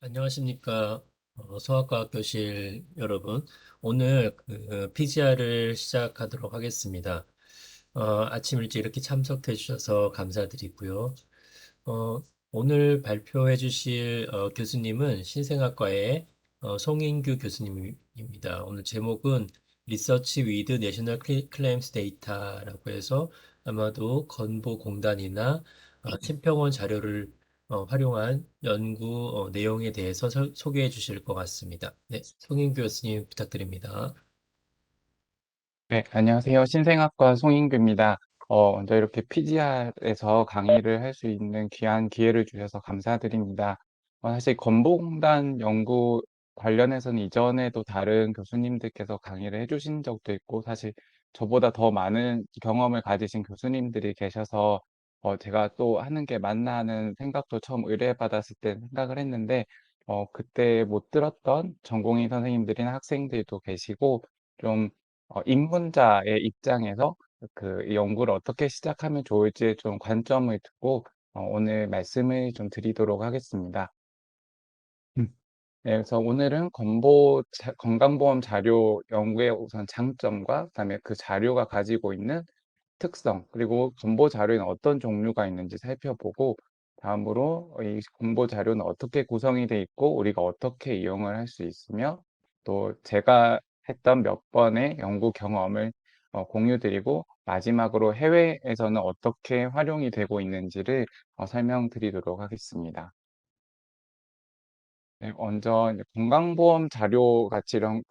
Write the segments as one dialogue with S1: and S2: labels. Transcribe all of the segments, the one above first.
S1: 안녕하십니까. 성악과학 교실 여러분. 오늘 PGR을 시작하도록 하겠습니다. 아침 일찍 이렇게 참석해 주셔서 감사드리고요. 오늘 발표해 주실 교수님은 신생학과의 송인규 교수님입니다. 오늘 제목은 Research with National Claims Data라고 해서 아마도 건보공단이나 친평원 자료를 활용한 연구 내용에 대해서 소개해 주실 것 같습니다. 네, 송인규 교수님 부탁드립니다.
S2: 네, 안녕하세요. 신생학과 송인규입니다. 먼저 이렇게 PGR에서 강의를 할 수 있는 귀한 기회를 주셔서 감사드립니다. 사실 건보공단 연구 관련해서는 이전에도 다른 교수님들께서 강의를 해주신 적도 있고, 사실 저보다 더 많은 경험을 가지신 교수님들이 계셔서 제가 또 하는 게 맞나 하는 생각도 처음 의뢰받았을 때 생각을 했는데, 그때 못 들었던 전공의 선생님들이나 학생들도 계시고, 좀 입문자의 입장에서 이 연구를 어떻게 시작하면 좋을지에 좀 관점을 두고 오늘 말씀을 좀 드리도록 하겠습니다. 음. 네, 그래서 오늘은 건강보험 자료 연구의 우선 장점과 그다음에 그 자료가 가지고 있는 특성, 그리고 건보 자료에는 어떤 종류가 있는지 살펴보고, 다음으로 이 건보 자료는 어떻게 구성이 돼 있고 우리가 어떻게 이용을 할 수 있으며, 또 제가 했던 몇 번의 연구 경험을 공유드리고, 마지막으로 해외에서는 어떻게 활용이 되고 있는지를 설명드리도록 하겠습니다. 네, 먼저 이제 건강보험 자료 같이 이런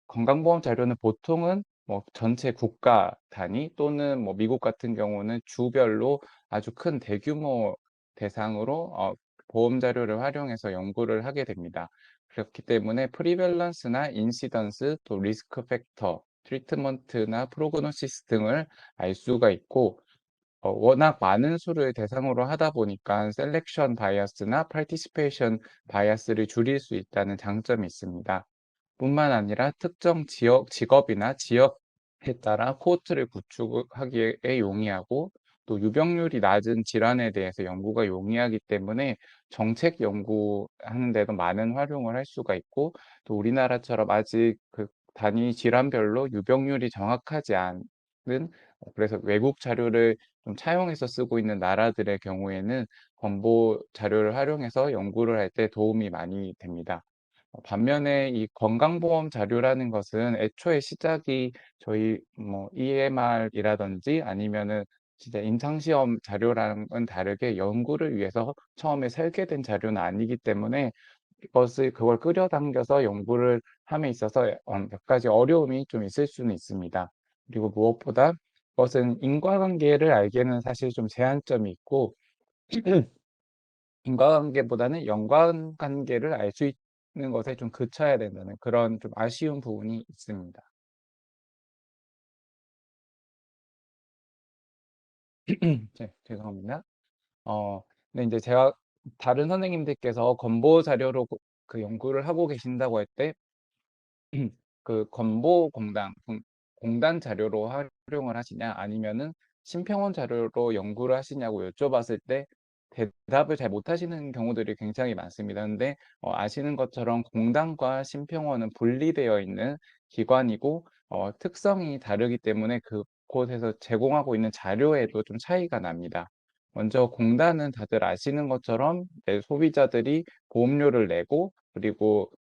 S2: 건강보험 자료는 보통은 뭐 전체 국가 단위 또는 뭐 미국 같은 경우는 주별로 아주 큰 대규모 대상으로 보험 자료를 활용해서 연구를 하게 됩니다. 그렇기 때문에 프리밸런스나 인시던스 또 리스크 팩터, 트리트먼트나 프로그노시스 등을 알 수가 있고, 워낙 많은 수를 대상으로 하다 보니까 셀렉션 바이어스나 파티시페이션 바이어스를 줄일 수 있다는 장점이 있습니다. 뿐만 아니라 특정 직업이나 지역에 따라 코호트를 구축하기에 용이하고, 또 유병률이 낮은 질환에 대해서 연구가 용이하기 때문에 정책 연구하는 데도 많은 활용을 할 수가 있고, 또 우리나라처럼 아직 그 단위 질환별로 유병률이 정확하지 않은, 그래서 외국 자료를 좀 차용해서 쓰고 있는 나라들의 경우에는 건보 자료를 활용해서 연구를 할 때 도움이 많이 됩니다. 반면에 이 건강보험 자료라는 것은 애초에 시작이 저희 뭐 EMR이라든지 아니면은 진짜 임상시험 자료랑은 다르게 연구를 위해서 처음에 설계된 자료는 아니기 때문에 그걸 끌어당겨서 연구를 함에 있어서 몇 가지 어려움이 좀 있을 수는 있습니다. 그리고 무엇보다 그것은 인과관계를 알기에는 사실 좀 제한점이 있고, 인과관계보다는 연관관계를 알 수 있는 것에 좀 그쳐야 된다는 그런 좀 아쉬운 부분이 있습니다. 네, 죄송합니다. 근데 이제 제가 다른 선생님들께서 건보 자료로 그 연구를 하고 계신다고 할 때, 그 공단 자료로 활용을 하시냐 아니면은 심평원 자료로 연구를 하시냐고 여쭤봤을 때 대답을 잘 못하시는 경우들이 굉장히 많습니다. 근데 아시는 것처럼 공단과 심평원은 분리되어 있는 기관이고, 특성이 다르기 때문에 그곳에서 제공하고 있는 자료에도 좀 차이가 납니다. 먼저 공단은 다들 아시는 것처럼 소비자들이 보험료를 내고, 그리고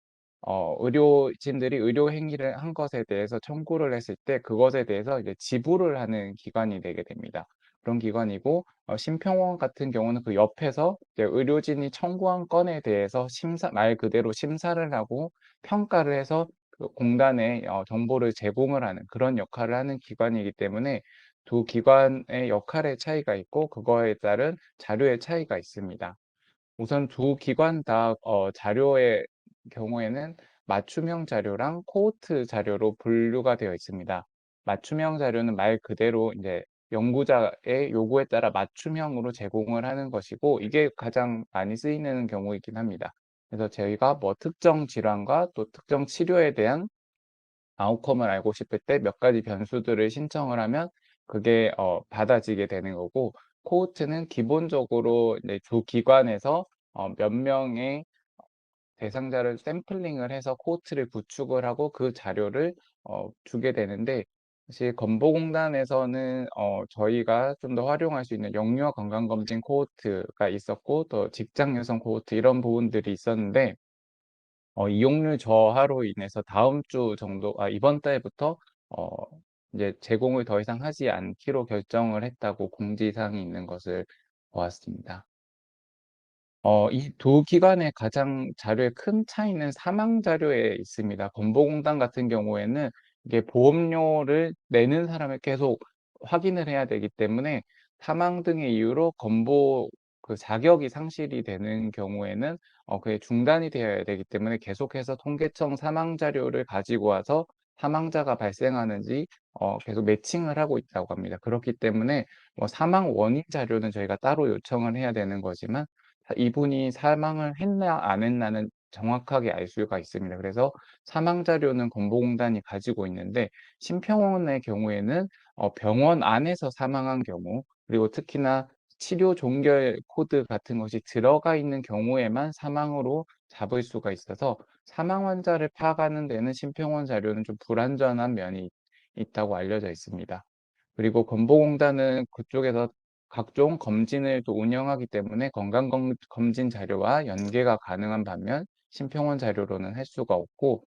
S2: 의료진들이 의료 행위를 한 것에 대해서 청구를 했을 때 그것에 대해서 이제 지불을 하는 기관이 되게 됩니다. 그런 기관이고, 심평원 같은 경우는 그 옆에서 이제 의료진이 청구한 건에 대해서 말 그대로 심사를 하고 평가를 해서 그 공단에 정보를 제공을 하는 그런 역할을 하는 기관이기 때문에 두 기관의 역할의 차이가 있고, 그거에 따른 자료의 차이가 있습니다. 우선 두 기관 다 자료의 경우에는 맞춤형 자료랑 코호트 자료로 분류가 되어 있습니다. 맞춤형 자료는 말 그대로 이제 연구자의 요구에 따라 맞춤형으로 제공을 하는 것이고, 이게 가장 많이 쓰이는 경우이긴 합니다. 그래서 저희가 뭐 특정 질환과 또 특정 치료에 대한 아웃컴을 알고 싶을 때 몇 가지 변수들을 신청을 하면 그게 받아지게 되는 거고, 코호트는 기본적으로 이제 두 기관에서 몇 명의 대상자를 샘플링을 해서 코호트를 구축을 하고 그 자료를 주게 되는데, 사실 건보공단에서는 저희가 좀 더 활용할 수 있는 영유아 건강검진 코호트가 있었고, 또 직장 여성 코호트 이런 부분들이 있었는데, 이용률 저하로 인해서 다음 주 정도, 이번 달부터 어, 이제 제공을 더 이상 하지 않기로 결정을 했다고 공지사항이 있는 것을 보았습니다. 이 두 기관의 가장 자료의 큰 차이는 사망 자료에 있습니다. 건보공단 같은 경우에는 이게 보험료를 내는 사람을 계속 확인을 해야 되기 때문에 사망 등의 이유로 건보 그 자격이 상실이 되는 경우에는 그게 중단이 되어야 되기 때문에 계속해서 통계청 사망 자료를 가지고 와서 사망자가 발생하는지 계속 매칭을 하고 있다고 합니다. 그렇기 때문에 뭐 사망 원인 자료는 저희가 따로 요청을 해야 되는 거지만, 이분이 사망을 했나 안 했나는 정확하게 알 수가 있습니다. 그래서 사망 자료는 건보공단이 가지고 있는데, 심평원의 경우에는 병원 안에서 사망한 경우, 그리고 특히나 치료 종결 코드 같은 것이 들어가 있는 경우에만 사망으로 잡을 수가 있어서, 사망 환자를 파악하는 데는 심평원 자료는 좀 불완전한 면이 있다고 알려져 있습니다. 그리고 건보공단은 그쪽에서 각종 검진을 또 운영하기 때문에 건강검진 자료와 연계가 가능한 반면, 심평원 자료로는 할 수가 없고,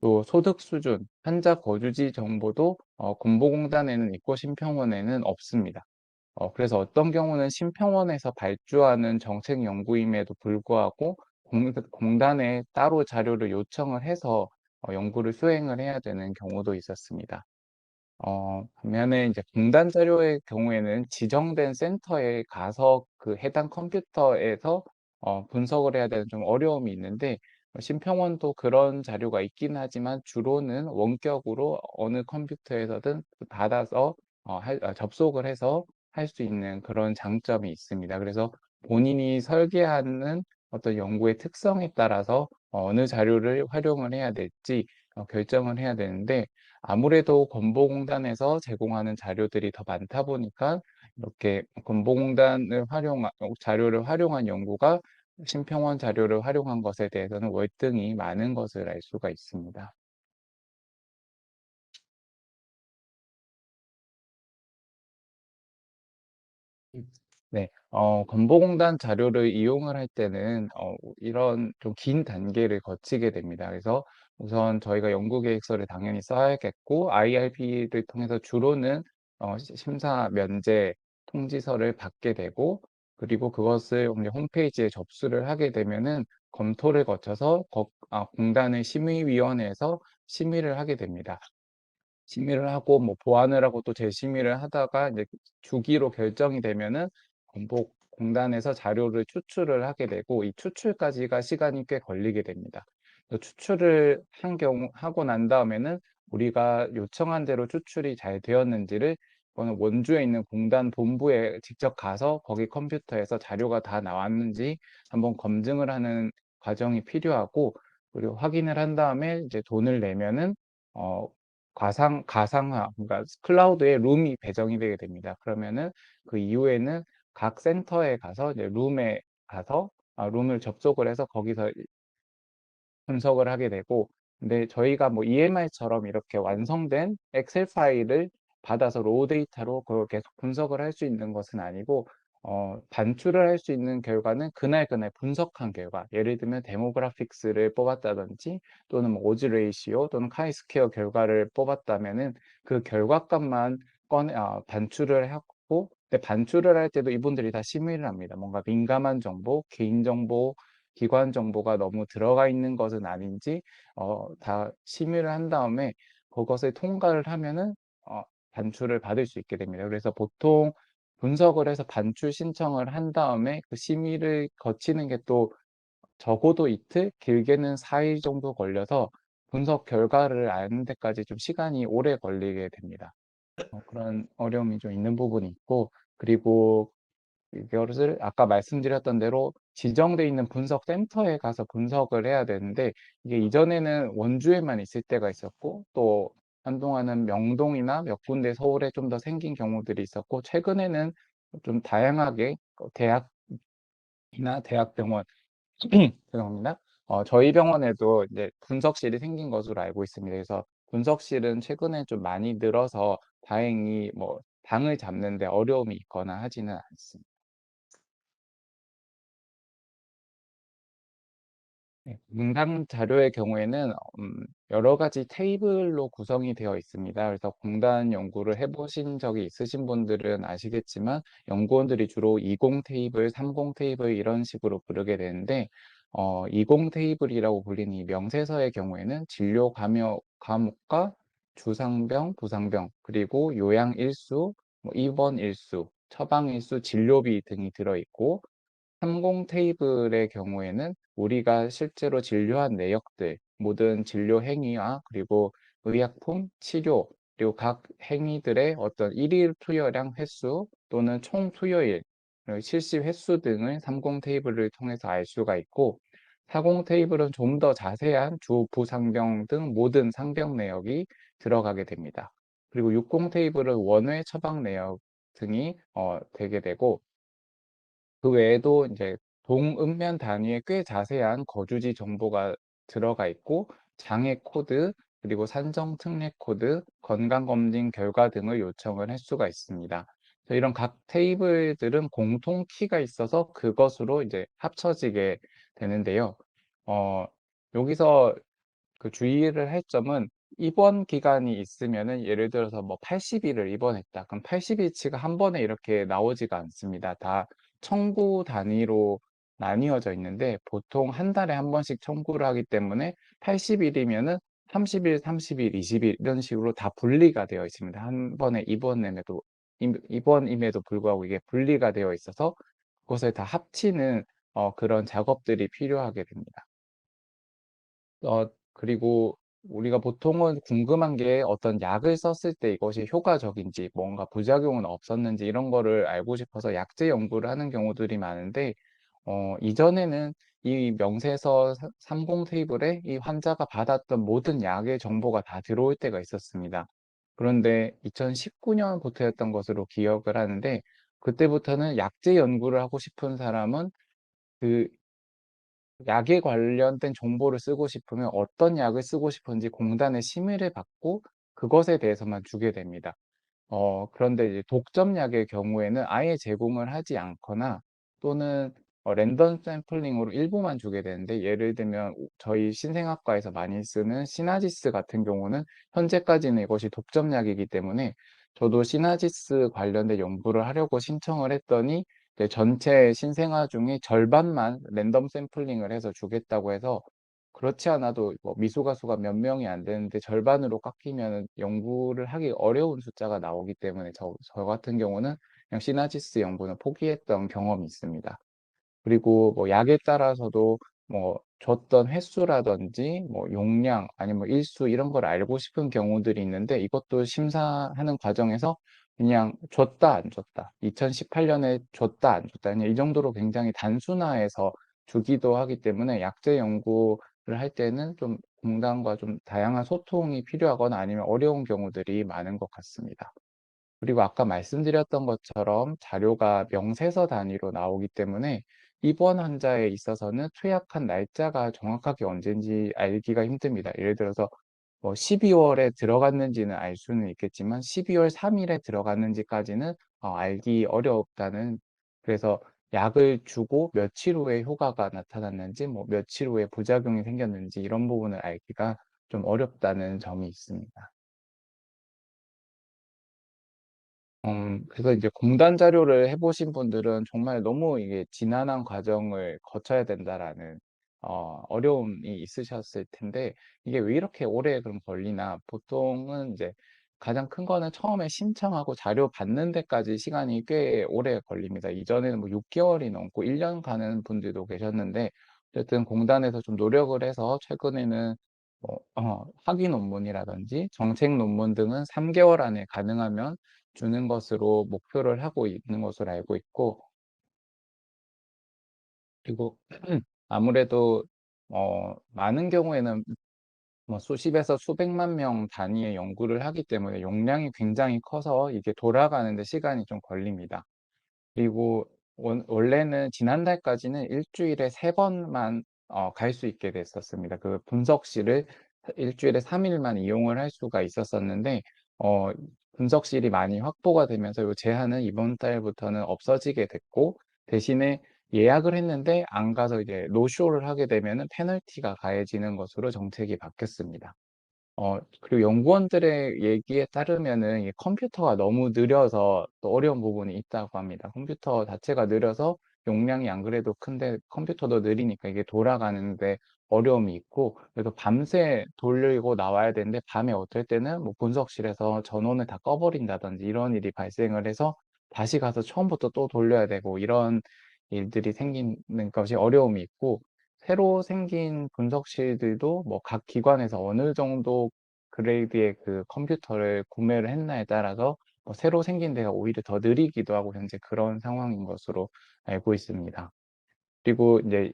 S2: 또 소득 수준, 환자 거주지 정보도 건보공단에는 있고 심평원에는 없습니다. 그래서 어떤 경우는 심평원에서 발주하는 정책 연구임에도 불구하고 공단에 따로 자료를 요청을 해서 연구를 수행을 해야 되는 경우도 있었습니다. 반면에 이제 공단 자료의 경우에는 지정된 센터에 가서 그 해당 컴퓨터에서 분석을 해야 되는 좀 어려움이 있는데, 심평원도 그런 자료가 있긴 하지만 주로는 원격으로 어느 컴퓨터에서든 받아서 접속을 해서 할 수 있는 그런 장점이 있습니다. 그래서 본인이 설계하는 어떤 연구의 특성에 따라서 어느 자료를 활용을 해야 될지 결정을 해야 되는데, 아무래도 건보공단에서 제공하는 자료들이 더 많다 보니까 이렇게 건보공단을 자료를 활용한 연구가 심평원 자료를 활용한 것에 대해서는 월등히 많은 것을 알 수가 있습니다. 네, 건보공단 자료를 이용을 할 때는 이런 좀 긴 단계를 거치게 됩니다. 그래서 우선 저희가 연구 계획서를 당연히 써야겠고, IRP를 통해서 주로는 심사 면제 통지서를 받게 되고, 그리고 그것을 이제 홈페이지에 접수를 하게 되면은 검토를 거쳐서 공단의 심의위원회에서 심의를 하게 됩니다. 심의를 하고 뭐 보완을 하고 또 재심의를 하다가 이제 주기로 결정이 되면은 공단에서 자료를 추출을 하게 되고, 이 추출까지가 시간이 꽤 걸리게 됩니다. 추출을 하고 난 다음에는 우리가 요청한 대로 추출이 잘 되었는지를, 그거는 원주에 있는 공단 본부에 직접 가서 거기 컴퓨터에서 자료가 다 나왔는지 한번 검증을 하는 과정이 필요하고, 그리고 확인을 한 다음에 이제 돈을 내면은 어, 가상화, 그러니까 클라우드에 룸이 배정이 되게 됩니다. 그러면은 그 이후에는 각 센터에 가서 이제 룸을 접속을 해서 거기서 분석을 하게 되고, 근데 저희가 뭐 EMR처럼 이렇게 완성된 엑셀 파일을 받아서 로우 데이터로 그걸 계속 분석을 할 수 있는 것은 아니고, 반출을 할 수 있는 결과는 그날 분석한 결과, 예를 들면 데모그래픽스를 뽑았다든지 또는 뭐 오즈 레이시오 또는 카이스퀘어 결과를 뽑았다면은 그 결과값만 반출을 하고, 근데 반출을 할 때도 이분들이 다 심의를 합니다. 뭔가 민감한 정보, 개인정보, 기관 정보가 너무 들어가 있는 것은 아닌지 다 심의를 한 다음에 그것을 통과를 하면은 반출을 받을 수 있게 됩니다. 그래서 보통 분석을 해서 반출 신청을 한 다음에 그 심의를 거치는 게 또 적어도 이틀, 길게는 4일 정도 걸려서 분석 결과를 아는 데까지 좀 시간이 오래 걸리게 됩니다. 그런 어려움이 좀 있는 부분이 있고, 그리고 이것을 아까 말씀드렸던 대로 지정돼 있는 분석 센터에 가서 분석을 해야 되는데, 이게 이전에는 원주에만 있을 때가 있었고, 또 한동안은 명동이나 몇 군데 서울에 좀 더 생긴 경우들이 있었고, 최근에는 좀 다양하게 대학이나 대학병원 죄송합니다. 저희 병원에도 이제 분석실이 생긴 것으로 알고 있습니다. 그래서 분석실은 최근에 좀 많이 늘어서 다행히 뭐 당을 잡는 데 어려움이 있거나 하지는 않습니다. 네. 문당 자료의 경우에는 여러 가지 테이블로 구성이 되어 있습니다. 그래서 공단 연구를 해 보신 적이 있으신 분들은 아시겠지만 연구원들이 주로 20 테이블, 30 테이블 이런 식으로 부르게 되는데 20 테이블이라고 불리는 이 명세서의 경우에는 진료 과목과 주상병, 부상병, 그리고 요양 일수, 뭐 입원 일수, 처방 일수, 진료비 등이 들어 있고 30 테이블의 경우에는 우리가 실제로 진료한 내역들, 모든 진료 행위와 그리고 의약품, 치료, 그리고 각 행위들의 어떤 일일 투여량 횟수 또는 총 투여일, 그리고 실시 횟수 등을 30 테이블을 통해서 알 수가 있고 40 테이블은 좀 더 자세한 주, 부 상병 등 모든 상병 내역이 들어가게 됩니다. 그리고 60 테이블은 원외 처방 내역 등이 되게 되고 그 외에도 이제 동읍면 단위의 꽤 자세한 거주지 정보가 들어가 있고 장애 코드, 그리고 산정 특례 코드, 건강검진 결과 등을 요청을 할 수가 있습니다. 그래서 이런 각 테이블들은 공통 키가 있어서 그것으로 이제 합쳐지게 되는데요. 어, 여기서 그 주의를 할 점은 입원 기간이 있으면은 예를 들어서 뭐 80일을 입원했다. 그럼 80일치가 한 번에 이렇게 나오지가 않습니다. 다 청구 단위로 나뉘어져 있는데 보통 한 달에 한 번씩 청구를 하기 때문에 80일이면은 30일, 30일, 20일 이런 식으로 다 분리가 되어 있습니다. 한 번에 입원임에도 불구하고 이게 분리가 되어 있어서 그것을 다 합치는 그런 작업들이 필요하게 됩니다. 그리고 우리가 보통은 궁금한 게 어떤 약을 썼을 때 이것이 효과적인지, 뭔가 부작용은 없었는지 이런 거를 알고 싶어서 약제 연구를 하는 경우들이 많은데, 이전에는 이 명세서 30 테이블에 이 환자가 받았던 모든 약의 정보가 다 들어올 때가 있었습니다. 그런데 2019년부터였던 것으로 기억을 하는데, 그때부터는 약제 연구를 하고 싶은 사람은 그 약에 관련된 정보를 쓰고 싶으면 어떤 약을 쓰고 싶은지 공단의 심의를 받고 그것에 대해서만 주게 됩니다. 그런데 이제 독점약의 경우에는 아예 제공을 하지 않거나 또는 랜덤 샘플링으로 일부만 주게 되는데 예를 들면 저희 신생학과에서 많이 쓰는 시나지스 같은 경우는 현재까지는 이것이 독점약이기 때문에 저도 시나지스 관련된 연구를 하려고 신청을 했더니 이제 전체 신생아 중에 절반만 랜덤 샘플링을 해서 주겠다고 해서 그렇지 않아도 뭐 미수가 수가 몇 명이 안 되는데 절반으로 깎이면 연구를 하기 어려운 숫자가 나오기 때문에 저 같은 경우는 그냥 시나지스 연구는 포기했던 경험이 있습니다. 그리고 뭐 약에 따라서도 뭐 줬던 횟수라든지 뭐 용량 아니면 뭐 일수 이런 걸 알고 싶은 경우들이 있는데 이것도 심사하는 과정에서 그냥 줬다 안 줬다 2018년에 줬다 안 줬다 그냥 이 정도로 굉장히 단순화해서 주기도 하기 때문에 약제 연구를 할 때는 좀 공단과 좀 다양한 소통이 필요하거나 아니면 어려운 경우들이 많은 것 같습니다. 그리고 아까 말씀드렸던 것처럼 자료가 명세서 단위로 나오기 때문에 입원 환자에 있어서는 투약한 날짜가 정확하게 언제인지 알기가 힘듭니다. 예를 들어서 뭐 12월에 들어갔는지는 알 수는 있겠지만 12월 3일에 들어갔는지까지는 알기 어렵다는 그래서 약을 주고 며칠 후에 효과가 나타났는지 뭐 며칠 후에 부작용이 생겼는지 이런 부분을 알기가 좀 어렵다는 점이 있습니다. 그래서 이제 공단 자료를 해보신 분들은 정말 너무 이게 지난한 과정을 거쳐야 된다라는 어려움이 있으셨을 텐데 이게 왜 이렇게 오래 그럼 걸리나 보통은 이제 가장 큰 거는 처음에 신청하고 자료 받는 데까지 시간이 꽤 오래 걸립니다. 이전에는 뭐 6개월이 넘고 1년 가는 분들도 계셨는데 어쨌든 공단에서 좀 노력을 해서 최근에는 학위 논문이라든지 정책 논문 등은 3개월 안에 가능하면 주는 것으로 목표를 하고 있는 것으로 알고 있고 그리고 아무래도 많은 경우에는 뭐 수십에서 수백만 명 단위의 연구를 하기 때문에 용량이 굉장히 커서 이게 돌아가는 데 시간이 좀 걸립니다. 그리고 원래는 지난달까지는 일주일에 3번만 갈 수 있게 됐었습니다. 그 분석실을 일주일에 3일만 이용을 할 수가 있었었는데 어 분석실이 많이 확보가 되면서 요 제한은 이번 달부터는 없어지게 됐고, 대신에 예약을 했는데 안 가서 이제 노쇼를 하게 되면은 페널티가 가해지는 것으로 정책이 바뀌었습니다. 그리고 연구원들의 얘기에 따르면은 이 컴퓨터가 너무 느려서 또 어려운 부분이 있다고 합니다. 컴퓨터 자체가 느려서 용량이 안 그래도 큰데 컴퓨터도 느리니까 이게 돌아가는데 어려움이 있고, 그래서 밤새 돌리고 나와야 되는데 밤에 어떨 때는 뭐 분석실에서 전원을 다 꺼버린다든지 이런 일이 발생을 해서 다시 가서 처음부터 또 돌려야 되고, 이런 일들이 생기는 것이 어려움이 있고, 새로 생긴 분석실들도 뭐 각 기관에서 어느 정도 그레이드의 그 컴퓨터를 구매를 했나에 따라서 뭐 새로 생긴 데가 오히려 더 느리기도 하고 현재 그런 상황인 것으로 알고 있습니다. 그리고 이제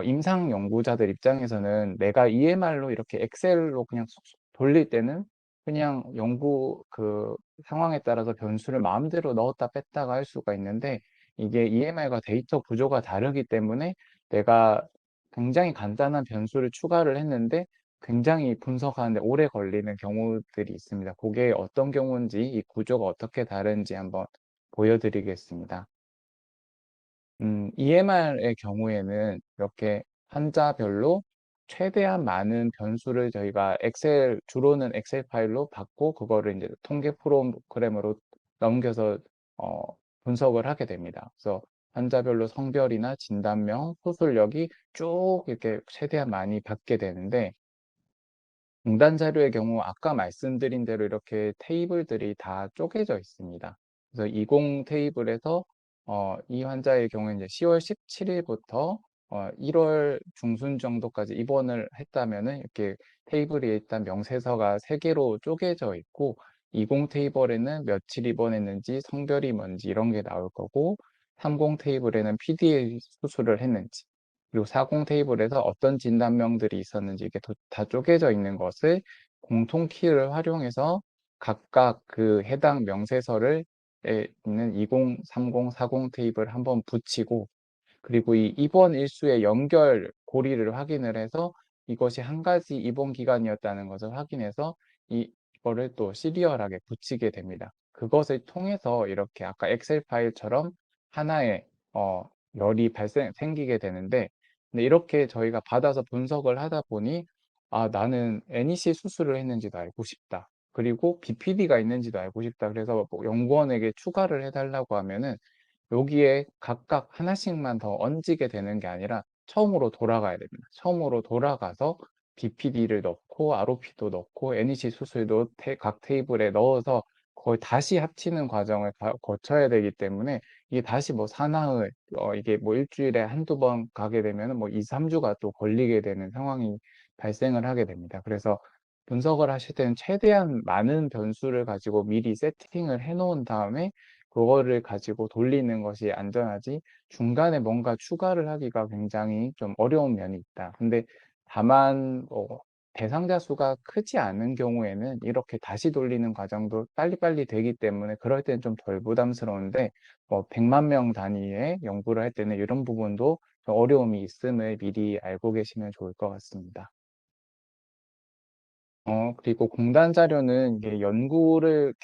S2: 임상 연구자들 입장에서는 내가 EMR로 이렇게 엑셀로 그냥 쏙쏙 돌릴 때는 그냥 연구 그 상황에 따라서 변수를 마음대로 넣었다 뺐다가 할 수가 있는데, 이게 EMR과 데이터 구조가 다르기 때문에 내가 굉장히 간단한 변수를 추가를 했는데 굉장히 분석하는데 오래 걸리는 경우들이 있습니다. 그게 어떤 경우인지, 이 구조가 어떻게 다른지 한번 보여드리겠습니다. EMR의 경우에는 이렇게 환자별로 최대한 많은 변수를 저희가 엑셀, 주로는 엑셀 파일로 받고 그거를 이제 통계 프로그램으로 넘겨서 어, 분석을 하게 됩니다. 그래서 환자별로 성별이나 진단명, 수술력이 쭉 이렇게 최대한 많이 받게 되는데, 공단 자료의 경우 아까 말씀드린 대로 이렇게 테이블들이 다 쪼개져 있습니다. 그래서 20 테이블에서 이 환자의 경우에 이제 10월 17일부터 1월 중순 정도까지 입원을 했다면은 이렇게 테이블에 일단 명세서가 3개로 쪼개져 있고, 20 테이블에는 며칠 입원했는지, 성별이 뭔지 이런 게 나올 거고, 30 테이블에는 PDA 수술을 했는지, 그리고 40 테이블에서 어떤 진단명들이 있었는지 이게 다 쪼개져 있는 것을 공통 키를 활용해서 각각 그 해당 명세서를 에 있는 20, 30, 40 테이블 한번 붙이고, 그리고 이 입원 일수의 연결 고리를 확인을 해서 이것이 한 가지 입원 기간이었다는 것을 확인해서 이거를 또 시리얼하게 붙이게 됩니다. 그것을 통해서 이렇게 아까 엑셀 파일처럼 하나의 열이 생기게 되는데, 근데 이렇게 저희가 받아서 분석을 하다 보니 나는 NEC 수술을 했는지도 알고 싶다. 그리고 BPD가 있는지도 알고 싶다. 그래서 뭐 연구원에게 추가를 해달라고 하면은 여기에 각각 하나씩만 더 얹게 되는 게 아니라 처음으로 돌아가야 됩니다. 처음으로 돌아가서 BPD를 넣고 ROP도 넣고 NEC 수술도 각 테이블에 넣어서 거의 다시 합치는 과정을 거쳐야 되기 때문에 이게 다시 뭐 사나흘, 이게 뭐 일주일에 한두 번 가게 되면 뭐 2, 3주가 또 걸리게 되는 상황이 발생을 하게 됩니다. 그래서 분석을 하실 때는 최대한 많은 변수를 가지고 미리 세팅을 해 놓은 다음에 그거를 가지고 돌리는 것이 안전하지, 중간에 뭔가 추가를 하기가 굉장히 좀 어려운 면이 있다. 근데 다만 대상자 수가 크지 않은 경우에는 이렇게 다시 돌리는 과정도 빨리빨리 되기 때문에 그럴 때는 좀 덜 부담스러운데, 100만 명 단위의 연구를 할 때는 이런 부분도 좀 어려움이 있음을 미리 알고 계시면 좋을 것 같습니다. 그리고 공단 자료는 이게 연구를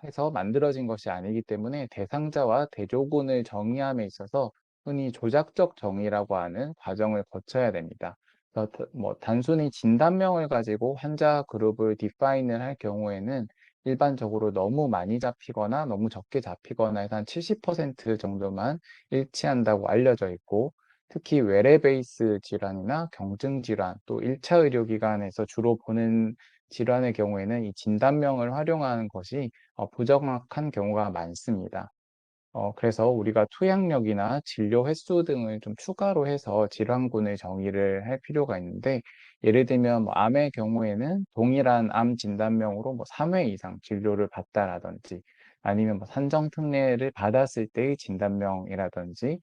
S2: 해서 만들어진 것이 아니기 때문에 대상자와 대조군을 정의함에 있어서 흔히 조작적 정의라고 하는 과정을 거쳐야 됩니다. 그래서 뭐 단순히 진단명을 가지고 환자 그룹을 디파인을 할 경우에는 일반적으로 너무 많이 잡히거나 너무 적게 잡히거나 해서 한 70% 정도만 일치한다고 알려져 있고, 특히 외래 베이스 질환이나 경증 질환, 또 1차 의료기관에서 주로 보는 질환의 경우에는 이 진단명을 활용하는 것이 부정확한 경우가 많습니다. 그래서 우리가 투약력이나 진료 횟수 등을 좀 추가로 해서 질환군을 정의를 할 필요가 있는데, 예를 들면 뭐 암의 경우에는 동일한 암 진단명으로 뭐 3회 이상 진료를 받다라든지, 아니면 뭐 산정특례를 받았을 때의 진단명이라든지,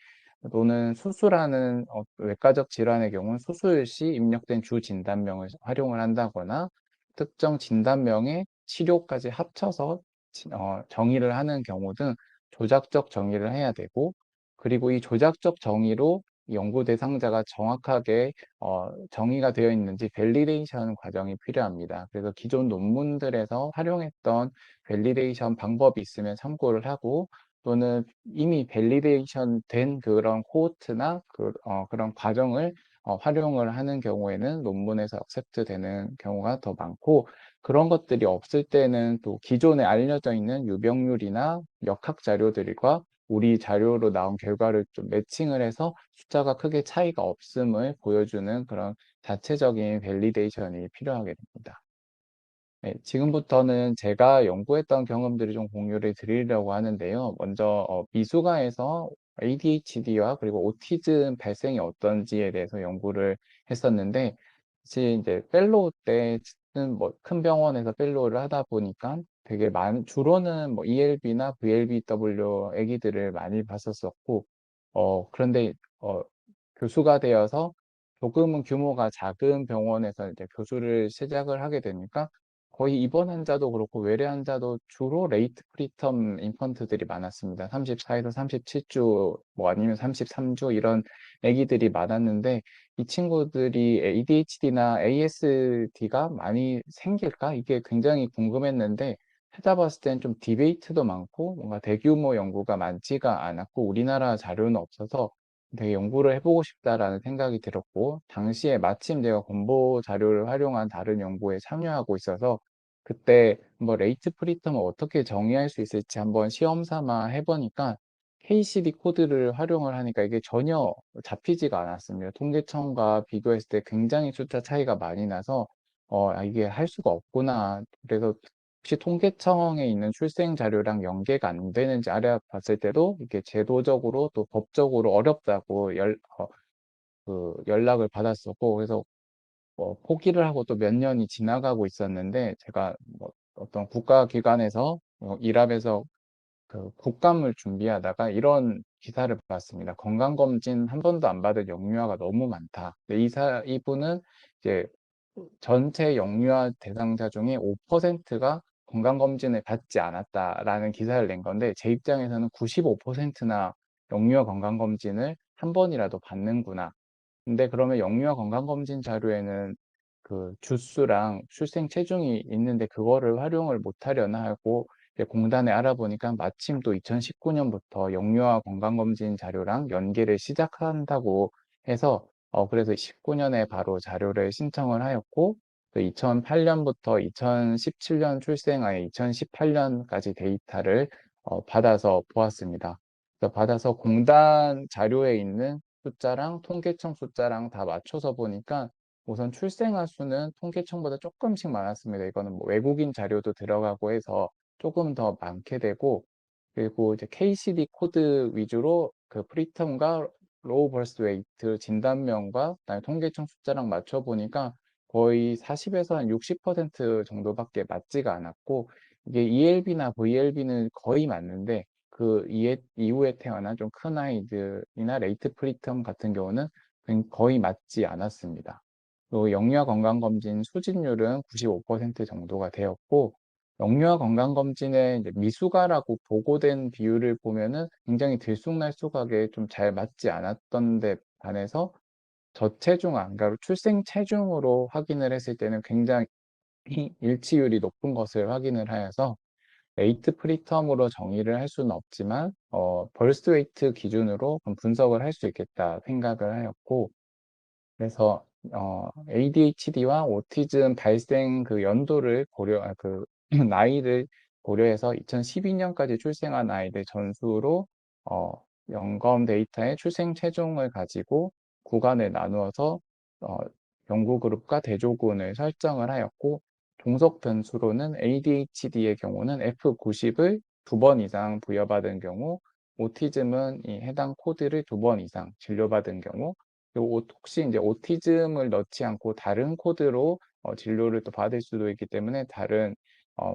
S2: 또는 수술하는 외과적 질환의 경우는 수술 시 입력된 주 진단명을 활용을 한다거나, 특정 진단명에 치료까지 합쳐서 정의를 하는 경우 등 조작적 정의를 해야 되고, 그리고 이 조작적 정의로 연구 대상자가 정확하게 정의가 되어 있는지 밸리데이션 과정이 필요합니다. 그래서 기존 논문들에서 활용했던 밸리데이션 방법이 있으면 참고를 하고, 또는 이미 밸리데이션 된 그런 코호트나 그런 과정을 활용을 하는 경우에는 논문에서 액셉트 되는 경우가 더 많고, 그런 것들이 없을 때는 또 기존에 알려져 있는 유병률이나 역학 자료들과 우리 자료로 나온 결과를 좀 매칭을 해서 숫자가 크게 차이가 없음을 보여주는 그런 자체적인 밸리데이션이 필요하게 됩니다. 네, 지금부터는 제가 연구했던 경험들을 좀 공유를 드리려고 하는데요. 먼저 미숙아에서 ADHD와 그리고 오티즘 발생이 어떤지에 대해서 연구를 했었는데, 사실 이제 펠로우 때는 뭐 큰 병원에서 펠로우를 하다 보니까 되게 주로는 뭐 ELB나 VLBW 아기들을 많이 봤었었고, 그런데 교수가 되어서 조금은 규모가 작은 병원에서 이제 교수를 시작을 하게 되니까 거의 입원 환자도 그렇고 외래 환자도 주로 레이트 프리텀 인펀트들이 많았습니다. 34에서 37주, 뭐 아니면 33주 이런 아기들이 많았는데, 이 친구들이 ADHD나 ASD가 많이 생길까? 이게 굉장히 궁금했는데, 찾아봤을 땐 좀 디베이트도 많고 뭔가 대규모 연구가 많지가 않았고 우리나라 자료는 없어서 되게 연구를 해보고 싶다라는 생각이 들었고, 당시에 마침 제가 건보 자료를 활용한 다른 연구에 참여하고 있어서 그때 뭐 레이트 프리텀을 어떻게 정의할 수 있을지 한번 시험 삼아 해보니까 KCD 코드를 활용을 하니까 이게 전혀 잡히지가 않았습니다. 통계청과 비교했을 때 굉장히 숫자 차이가 많이 나서 이게 할 수가 없구나. 그래서 혹시 통계청에 있는 출생 자료랑 연계가 안 되는지 알아봤을 때도 이게 제도적으로 또 법적으로 어렵다고 연락을 받았었고, 그래서 포기를 하고 또 몇 년이 지나가고 있었는데, 제가 뭐 어떤 국가기관에서 일하면서 그 국감을 준비하다가 이런 기사를 봤습니다. 건강검진 한 번도 안 받은 영유아가 너무 많다. 근데 이분은 이제 전체 영유아 대상자 중에 5%가 건강검진을 받지 않았다라는 기사를 낸 건데, 제 입장에서는 95%나 영유아 건강검진을 한 번이라도 받는구나. 근데 그러면 영유아 건강검진 자료에는 그 주수랑 출생 체중이 있는데 그거를 활용을 못하려나 하고 이제 공단에 알아보니까 마침 또 2019년부터 영유아 건강검진 자료랑 연계를 시작한다고 해서 그래서 19년에 바로 자료를 신청을 하였고, 또 2008년부터 2017년 출생아의 2018년까지 데이터를 받아서 보았습니다. 그래서 받아서 공단 자료에 있는 숫자랑 통계청 숫자랑 다 맞춰서 보니까 우선 출생아 수는 통계청보다 조금씩 많았습니다. 이거는 뭐 외국인 자료도 들어가고 해서 조금 더 많게 되고, 그리고 이제 KCD 코드 위주로 그 프리텀과 로우 버스 웨이트 진단명과 그다음에 통계청 숫자랑 맞춰 보니까 거의 40에서 한 60% 정도밖에 맞지가 않았고, 이게 ELB나 VLB는 거의 맞는데 그 이후에 태어난 좀 큰 아이들이나 레이트 프리텀 같은 경우는 거의 맞지 않았습니다. 또 영유아 건강검진 수진율은 95% 정도가 되었고, 영유아 건강검진에 이제 미숙아라고 보고된 비율을 보면은 굉장히 들쑥날쑥하게 좀 잘 맞지 않았던 데 반해서 저체중아, 그러니까 출생 체중으로 확인을 했을 때는 굉장히 일치율이 높은 것을 확인을 하여서 레이트 프리텀으로 정의를 할 수는 없지만 벌스 웨이트 기준으로 그럼 분석을 할 수 있겠다 생각을 하였고, 그래서 ADHD와 오티즘 발생 그 연도를 나이를 고려해서 2012년까지 출생한 아이들 전수로 어, 연검 데이터의 출생 체중을 가지고 구간을 나누어서 어, 연구 그룹과 대조군을 설정을 하였고, 종속 변수로는 ADHD의 경우는 F90을 2번 이상 부여받은 경우, 오티즘은 이 해당 코드를 2번 이상 진료받은 경우, 그리고 혹시 이제 오티즘을 넣지 않고 다른 코드로 진료를 또 받을 수도 있기 때문에 다른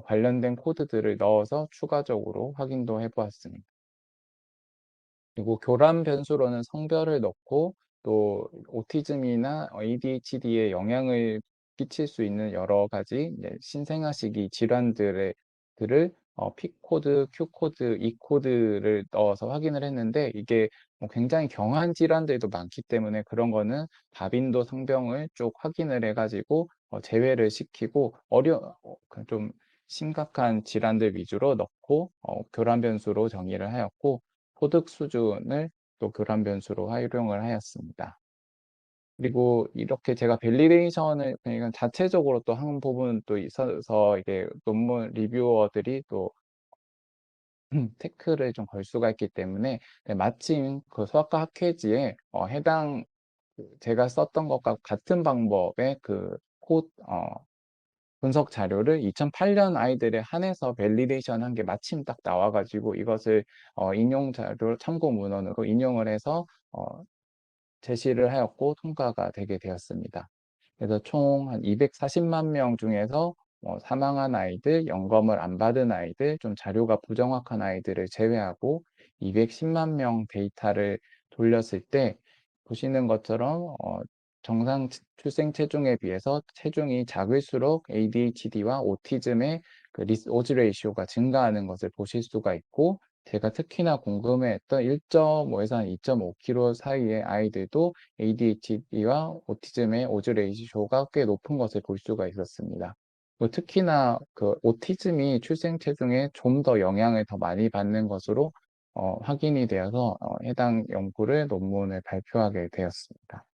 S2: 관련된 코드들을 넣어서 추가적으로 확인도 해보았습니다. 그리고 교란 변수로는 성별을 넣고 또 오티즘이나 ADHD에 영향을 끼칠 수 있는 여러 가지 이제 신생아 시기 질환들을 P 코드, Q 코드, E 코드를 넣어서 확인을 했는데 이게 뭐 굉장히 경한 질환들도 많기 때문에 그런 거는 다빈도 성병을 쭉 확인을 해가지고 제외를 시키고 좀 심각한 질환들 위주로 넣고 교란 변수로 정의를 하였고 소득 수준을 또 교란 변수로 활용을 하였습니다. 그리고 이렇게 제가 밸리데이션을 그냥 자체적으로 또 한 부분 또 있어서 이게 논문 리뷰어들이 또 태클을 좀 걸 수가 있기 때문에 네, 마침 그 수학과 학회지에 해당 제가 썼던 것과 같은 방법의 그 분석 자료를 2008년 아이들에 한해서 밸리데이션 한 게 마침 딱 나와가지고 이것을 인용 자료 참고 문헌으로 인용을 해서 제시를 하였고 통과가 되게 되었습니다. 그래서 총 한 240만 명 중에서 사망한 아이들, 연금을 안 받은 아이들, 좀 자료가 부정확한 아이들을 제외하고 210만 명 데이터를 돌렸을 때 보시는 것처럼 정상 출생 체중에 비해서 체중이 작을수록 ADHD와 오티즘의 그 오즈 레이시오가 증가하는 것을 보실 수가 있고 제가 특히나 궁금해했던 1.5에서 한 2.5kg 사이의 아이들도 ADHD와 오티즘의 오즈 레이시오가 꽤 높은 것을 볼 수가 있었습니다. 특히나 그 오티즘이 출생 체중에 좀 더 영향을 더 많이 받는 것으로 확인이 되어서 해당 연구를 논문을 발표하게 되었습니다.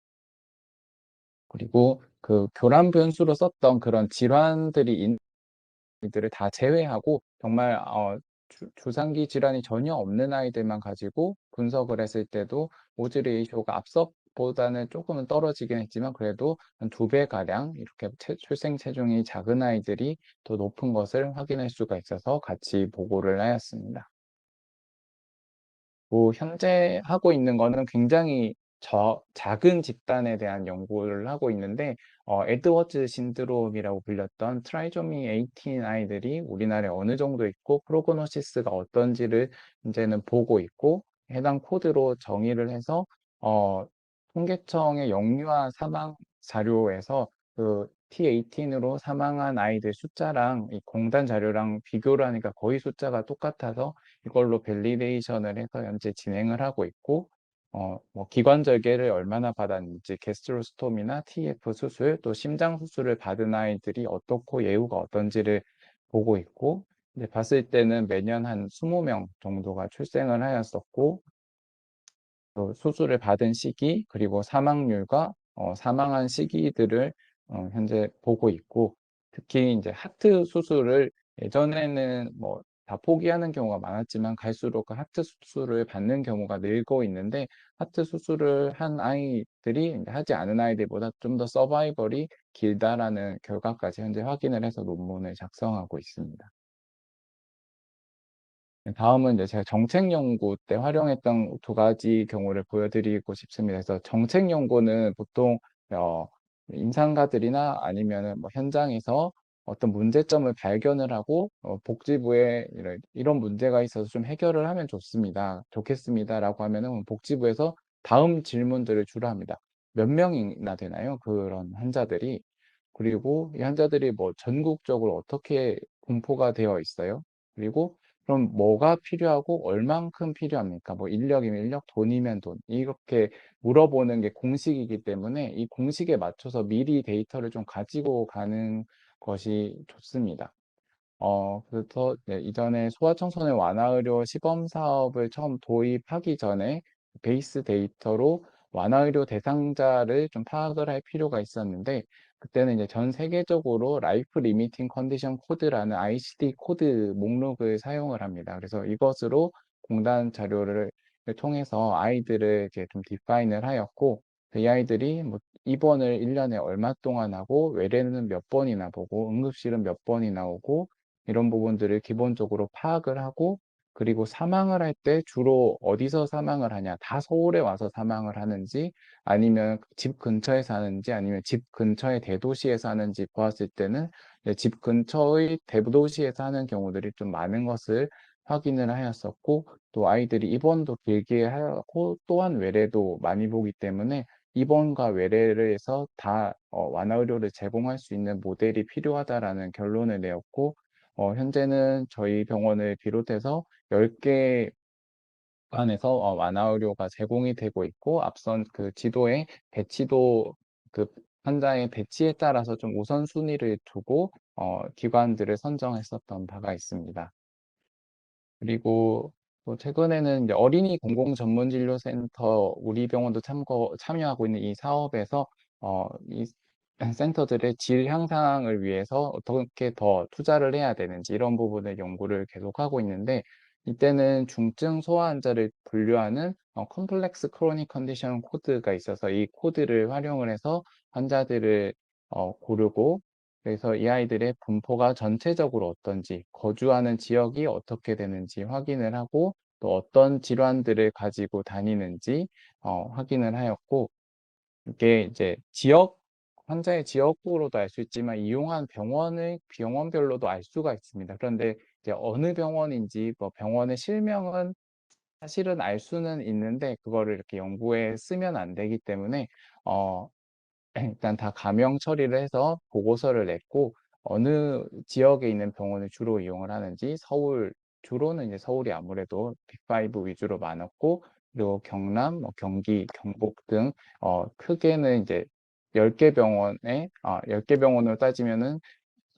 S2: 그리고 그 교란 변수로 썼던 그런 질환들이 이들을 다 제외하고 정말 주상기 질환이 전혀 없는 아이들만 가지고 분석을 했을 때도 오즈 레이쇼가 앞서보다는 조금은 떨어지긴 했지만 그래도 한 2배 가량 이렇게 출생 체중이 작은 아이들이 더 높은 것을 확인할 수가 있어서 같이 보고를 하였습니다. 뭐 현재 하고 있는 거는 굉장히 작은 집단에 대한 연구를 하고 있는데 에드워즈 신드롬이라고 불렸던 트라이조미 18 아이들이 우리나라에 어느 정도 있고 프로그노시스가 어떤지를 이제는 보고 있고 해당 코드로 정의를 해서 통계청의 영유아 사망 자료에서 그 T18으로 사망한 아이들 숫자랑 이 공단 자료랑 비교를 하니까 거의 숫자가 똑같아서 이걸로 밸리데이션을 해서 현재 진행을 하고 있고, 뭐 기관 절개를 얼마나 받았는지, 게스트로스톰이나 TF 수술, 또 심장 수술을 받은 아이들이 어떻고 예후가 어떤지를 보고 있고, 이제 봤을 때는 매년 한 20명 정도가 출생을 하였었고, 또 수술을 받은 시기, 그리고 사망률과 사망한 시기들을 현재 보고 있고, 특히 이제 하트 수술을 예전에는 뭐 다 포기하는 경우가 많았지만 갈수록 그 하트 수술을 받는 경우가 늘고 있는데 하트 수술을 한 아이들이 이제 하지 않은 아이들보다 좀 더 서바이벌이 길다라는 결과까지 현재 확인을 해서 논문을 작성하고 있습니다. 다음은 이제 제가 정책 연구 때 활용했던 2가지 경우를 보여드리고 싶습니다. 그래서 정책 연구는 보통 어, 임상가들이나 아니면은 뭐 현장에서 어떤 문제점을 발견을 하고 복지부에 이런 문제가 있어서 좀 해결을 하면 좋겠습니다라고 하면은 복지부에서 다음 질문들을 주로 합니다. 몇 명이나 되나요? 그런 환자들이. 그리고 이 환자들이 뭐 전국적으로 어떻게 분포가 되어 있어요? 그리고 그럼 뭐가 필요하고 얼만큼 필요합니까? 뭐 인력이면 인력, 돈이면 돈. 이렇게 물어보는 게 공식이기 때문에 이 공식에 맞춰서 미리 데이터를 좀 가지고 가는 것이 좋습니다. 그래서 네, 이전에 소아청소년 완화의료 시범 사업을 처음 도입하기 전에 베이스 데이터로 완화의료 대상자를 좀 파악을 할 필요가 있었는데 그때는 이제 전 세계적으로 라이프 리미팅 컨디션 코드라는 ICD 코드 목록을 사용을 합니다. 그래서 이것으로 공단 자료를 통해서 아이들을 이렇게 좀 디파인을 하였고 이 아이들이 뭐 입원을 1년에 얼마 동안 하고 외래는 몇 번이나 보고 응급실은 몇 번이나 오고 이런 부분들을 기본적으로 파악을 하고 그리고 사망을 할 때 주로 어디서 사망을 하냐 다 서울에 와서 사망을 하는지 아니면 집 근처에 사는지 아니면 집 근처의 대도시에 사는지 보았을 때는 이제 집 근처의 대도시에서 하는 경우들이 좀 많은 것을 확인을 하였었고 또 아이들이 입원도 길게 하고 또한 외래도 많이 보기 때문에 입원과 외래를 해서 다 완화 의료를 제공할 수 있는 모델이 필요하다라는 결론을 내었고 현재는 저희 병원을 비롯해서 10개 안에서 완화 의료가 제공이 되고 있고, 앞선 그 지도에 배치도, 그 환자의 배치에 따라서 좀 우선순위를 두고 기관들을 선정했었던 바가 있습니다. 그리고 또 최근에는 이제 어린이 공공전문진료센터, 우리 병원도 참여하고 있는 이 사업에서 이 센터들의 질 향상을 위해서 어떻게 더 투자를 해야 되는지 이런 부분을 연구를 계속하고 있는데, 이때는 중증 소아 환자를 분류하는 컴플렉스 크로닉 컨디션 코드가 있어서 이 코드를 활용을 해서 환자들을 고르고, 그래서 이 아이들의 분포가 전체적으로 어떤지, 거주하는 지역이 어떻게 되는지 확인을 하고, 또 어떤 질환들을 가지고 다니는지 확인을 하였고, 이게 이제 환자의 지역으로도 알 수 있지만 이용한 병원별로도 알 수가 있습니다. 그런데 이제 어느 병원인지, 뭐 병원의 실명은 사실은 알 수는 있는데 그거를 이렇게 연구에 쓰면 안 되기 때문에 어, 일단 다 가명 처리를 해서 보고서를 냈고, 어느 지역에 있는 병원을 주로 이용을 하는지, 주로는 이제 서울이 아무래도 빅5 위주로 많았고, 그리고 경남, 뭐 경기, 경북 등 크게는 이제 10개 병원에 10개 병원으로 따지면은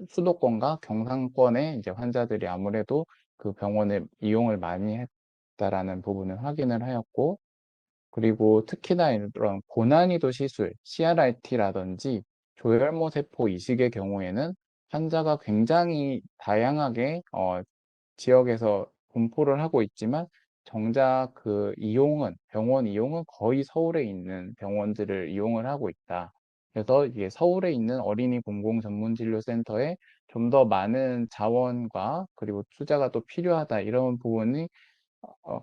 S2: 수도권과 경상권의 이제 환자들이 아무래도 그 병원을 이용을 많이 했다라는 부분을 확인을 하였고, 그리고 특히나 이런 고난이도 시술, CRRT라든지 조혈모 세포 이식의 경우에는 환자가 굉장히 다양하게 지역에서 분포를 하고 있지만, 정작 병원 이용은 거의 서울에 있는 병원들을 이용을 하고 있다. 그래서 이게 서울에 있는 어린이 공공전문진료센터에 좀 더 많은 자원과 그리고 투자가 또 필요하다, 이런 부분이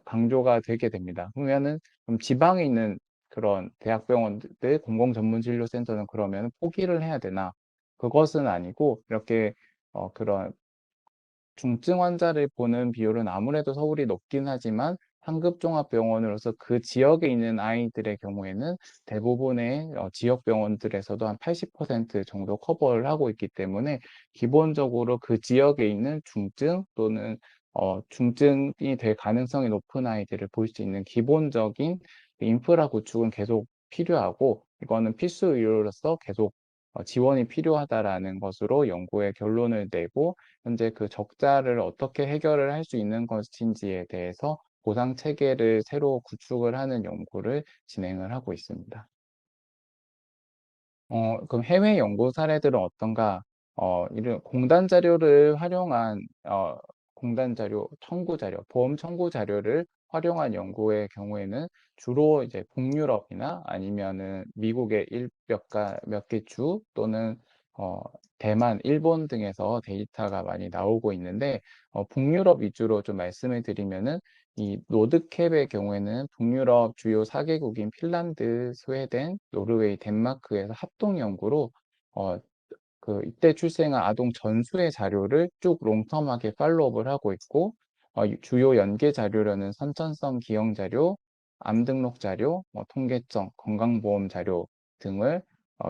S2: 강조가 되게 됩니다. 그러면은 그럼 지방에 있는 그런 대학병원들 공공전문진료센터는 그러면 포기를 해야 되나? 그것은 아니고, 이렇게 그런 중증 환자를 보는 비율은 아무래도 서울이 높긴 하지만, 상급종합병원으로서 그 지역에 있는 아이들의 경우에는 대부분의 지역 병원들에서도 한 80% 정도 커버를 하고 있기 때문에, 기본적으로 그 지역에 있는 중증 또는 중증이 될 가능성이 높은 아이들을 볼 수 있는 기본적인 인프라 구축은 계속 필요하고, 이거는 필수 의료로서 계속 지원이 필요하다라는 것으로 연구의 결론을 내고, 현재 그 적자를 어떻게 해결을 할 수 있는 것인지에 대해서 보상 체계를 새로 구축을 하는 연구를 진행을 하고 있습니다. 그럼 해외 연구 사례들은 어떤가? 이런 공단 자료를 활용한 공단 자료, 청구 자료, 보험 청구 자료를 활용한 연구의 경우에는 주로 이제 북유럽이나 아니면은 미국의 몇 개 주 또는 어, 대만, 일본 등에서 데이터가 많이 나오고 있는데, 북유럽 위주로 좀 말씀을 드리면은, 이 노드캡의 경우에는 북유럽 주요 4개국인 핀란드, 스웨덴, 노르웨이, 덴마크에서 합동 연구로 어, 이때 출생한 아동 전수의 자료를 쭉 롱텀하게 팔로우업을 하고 있고, 주요 연계 자료로는 선천성 기형 자료, 암 등록 자료, 통계청, 건강보험 자료 등을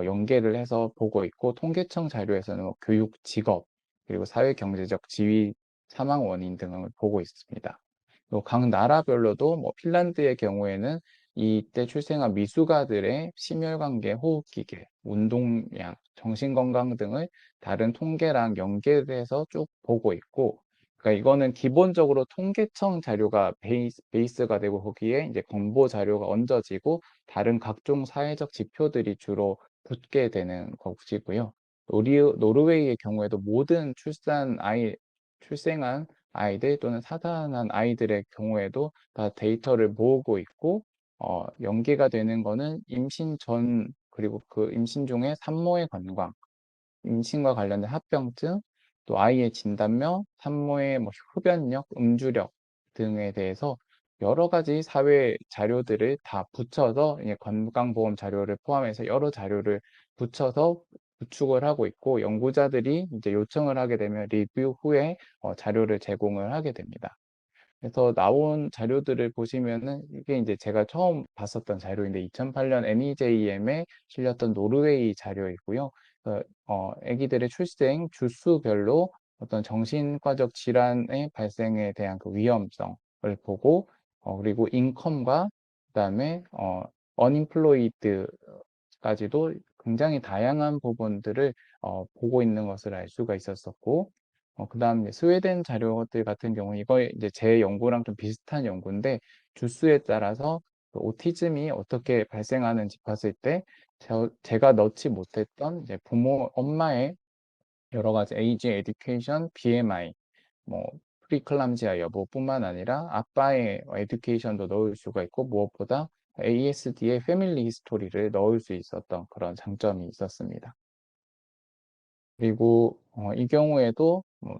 S2: 연계를 해서 보고 있고, 통계청 자료에서는 교육, 직업, 그리고 사회경제적 지위, 사망 원인 등을 보고 있습니다. 또 각 나라별로도 핀란드의 경우에는 이때 출생한 미숙아들의 심혈관계, 호흡기계, 운동량, 정신건강 등을 다른 통계랑 연계해서 쭉 보고 있고, 그러니까 이거는 기본적으로 통계청 자료가 베이스가 되고, 거기에 이제 건보 자료가 얹어지고 다른 각종 사회적 지표들이 주로 붙게 되는 것이고요. 노르웨이의 경우에도 모든 출생한 아이들 또는 사단한 아이들의 경우에도 다 데이터를 모으고 있고, 연계가 되는 거는 임신 전, 그리고 그 임신 중에 산모의 건강, 임신과 관련된 합병증, 또 아이의 진단명, 산모의 흡연력, 음주력 등에 대해서 여러 가지 사회 자료들을 다 붙여서, 이제 건강보험 자료를 포함해서 여러 자료를 붙여서 구축을 하고 있고, 연구자들이 이제 요청을 하게 되면 리뷰 후에 자료를 제공을 하게 됩니다. 그래서 나온 자료들을 보시면은, 이게 이제 제가 처음 봤었던 자료인데 2008년 NEJM에 실렸던 노르웨이 자료이고요. 아기들의 출생 주수별로 어떤 정신과적 질환의 발생에 대한 그 위험성을 보고, 그리고 인컴과 그다음에 unemployed까지도 굉장히 다양한 부분들을 보고 있는 것을 알 수가 있었었고, 그다음 스웨덴 자료들 같은 경우는 이거 이제 제 연구랑 좀 비슷한 연구인데, 주수에 따라서 그 오티즘이 어떻게 발생하는지 봤을 때 제가 넣지 못했던 이제 부모 엄마의 여러 가지 에이지, 에듀케이션, BMI, 뭐 프리클람지아 여부뿐만 아니라 아빠의 에듀케이션도 넣을 수가 있고, 무엇보다 ASD의 패밀리 히스토리를 넣을 수 있었던 그런 장점이 있었습니다. 그리고 이 경우에도 뭐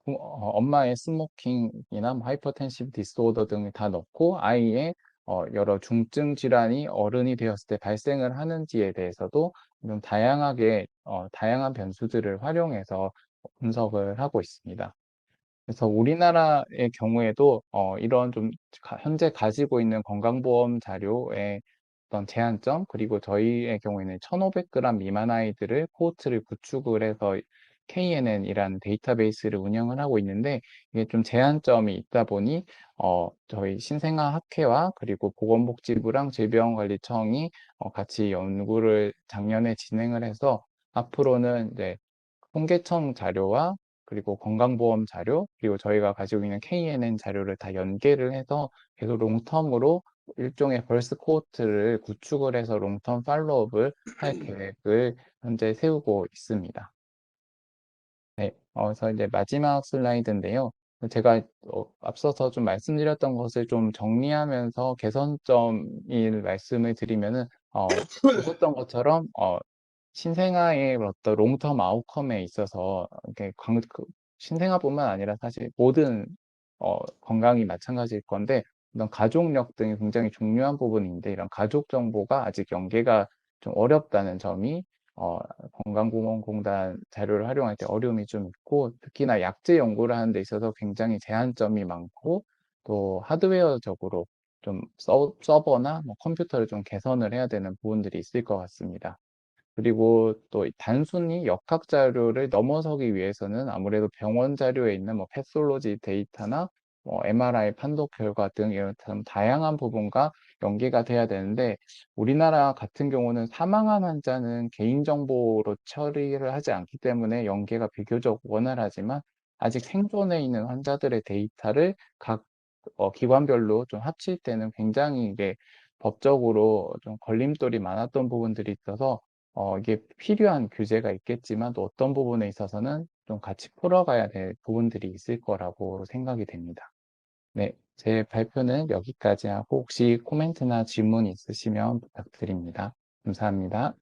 S2: 엄마의 스모킹이나 뭐 하이퍼텐시브 디스오더 등을 다 넣고, 아이의 여러 중증 질환이 어른이 되었을 때 발생을 하는지에 대해서도 좀 다양한 변수들을 활용해서 분석을 하고 있습니다. 그래서 우리나라의 경우에도 이런 좀 현재 가지고 있는 건강보험 자료의 어떤 제한점, 그리고 저희의 경우에는 1,500g 미만 아이들을 코호트를 구축을 해서 KNN이라는 데이터베이스를 운영을 하고 있는데, 이게 좀 제한점이 있다 보니 저희 신생아학회와 그리고 보건복지부랑 질병관리청이 같이 연구를 작년에 진행을 해서, 앞으로는 이제 통계청 자료와 그리고 건강보험 자료, 그리고 저희가 가지고 있는 KNN 자료를 다 연계를 해서 계속 롱텀으로 일종의 벌스 코호트를 구축을 해서 롱텀 팔로업을 할 계획을 현재 세우고 있습니다. 네, 그래서 이제 마지막 슬라이드인데요. 제가 앞서서 좀 말씀드렸던 것을 좀 정리하면서 개선점을 말씀을 드리면은, 보셨던 것처럼 신생아의 어떤 롱텀 아웃컴에 있어서 이렇게 신생아뿐만 아니라 사실 모든 건강이 마찬가지일 건데, 이런 가족력 등이 굉장히 중요한 부분인데, 이런 가족 정보가 아직 연계가 좀 어렵다는 점이 건강보험공단 자료를 활용할 때 어려움이 좀 있고, 특히나 약제 연구를 하는 데 있어서 굉장히 제한점이 많고, 또 하드웨어적으로 좀 서버나 뭐 컴퓨터를 좀 개선을 해야 되는 부분들이 있을 것 같습니다. 그리고 또 단순히 역학 자료를 넘어서기 위해서는 아무래도 병원 자료에 있는 뭐 패솔로지 데이터나 뭐 MRI 판독 결과 등 이런 참 다양한 부분과 연계가 돼야 되는데, 우리나라 같은 경우는 사망한 환자는 개인정보로 처리를 하지 않기 때문에 연계가 비교적 원활하지만, 아직 생존해 있는 환자들의 데이터를 각 기관별로 좀 합칠 때는 굉장히 이게 법적으로 좀 걸림돌이 많았던 부분들이 있어서, 이게 필요한 규제가 있겠지만 또 어떤 부분에 있어서는 좀 같이 풀어가야 될 부분들이 있을 거라고 생각이 됩니다. 네, 제 발표는 여기까지 하고, 혹시 코멘트나 질문 있으시면 부탁드립니다. 감사합니다.